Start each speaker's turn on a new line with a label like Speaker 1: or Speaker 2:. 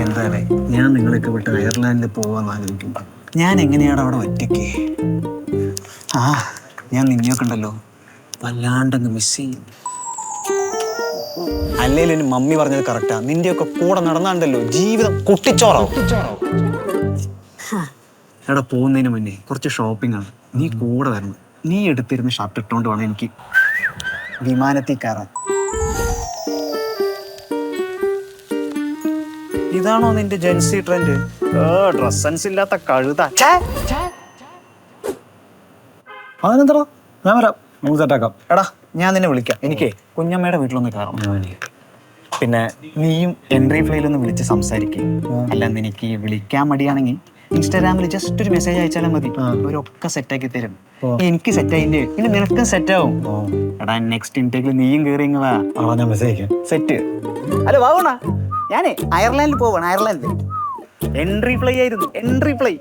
Speaker 1: എന്തായാലേ ഞാൻ നിങ്ങളൊക്കെ വിട്ട് അയർലാൻഡിൽ പോവാന്ന് ആലോചിക്കുമ്പോൾ ഞാൻ എങ്ങനെയാണ് അവിടെ ഒറ്റയ്ക്ക്. ഞാൻ നിന്നെയൊക്കെ ഉണ്ടല്ലോ വല്ലാണ്ടങ്ങ് മിസ് ചെയ്യും. അല്ലേലും മമ്മി പറഞ്ഞത് കറക്റ്റാ, നിന്റെയൊക്കെ കൂടെ നടന്നാണ്ടല്ലോ ജീവിതം കുട്ടിച്ചോറാവും. എടാ പോകുന്നതിന് മുന്നേ കുറച്ച് ഷോപ്പിംഗ് ആണ്, നീ കൂടെ വരണം. നീ എടുത്തിരുന്ന ഷർട്ട് ഇട്ടുകൊണ്ട് വേണം എനിക്ക് വിമാനത്തിൽ കയറാൻ. ഇതാണോ നിന്റെ ജെൻസി ട്രെൻഡ്? ഡ്രസ് സെൻസ് ഇല്ലാത്ത കഴുത.
Speaker 2: അതിനെന്താ, ഞാൻ വരാം, നമുക്ക് സെറ്റാക്കാം.
Speaker 1: എടാ ഞാൻ നിന്നെ വിളിക്കാം, എനിക്ക് കുഞ്ഞമ്മയുടെ വീട്ടിലൊന്ന് കയറണം. പിന്നെ നീയും എൻട്രി ഫ്ലൈയിലൊന്ന് വിളിച്ച് സംസാരിക്കും. അല്ലാന്ന് എനിക്ക് വിളിക്കാൻ മടിയാണെങ്കിൽ ഇൻസ്റ്റാഗ്രാമിൽ ജസ്റ്റ് ഒരു മെസ്സേജ് അയച്ചാലും മതി, അവരൊക്കെ സെറ്റാക്കി തരും. എനിക്ക് സെറ്റായില്ലേ പിന്നെ നിനക്കും സെറ്റാവും. എടാ നെക്സ്റ്റ് ഇൻടേക്കിൽ നീയും കയറി വാ.
Speaker 2: ഞാൻ മെസ്സേജ് അയക്കാം.
Speaker 1: സെറ്റ്. ഹലോ വാവണ, ഞാനേ അയർലാൻഡിൽ പോവാണ്. അയർലാൻഡിൽ എൻട്രി ഫ്ലൈ ആയിരുന്നു, എൻട്രി ഫ്ലൈ.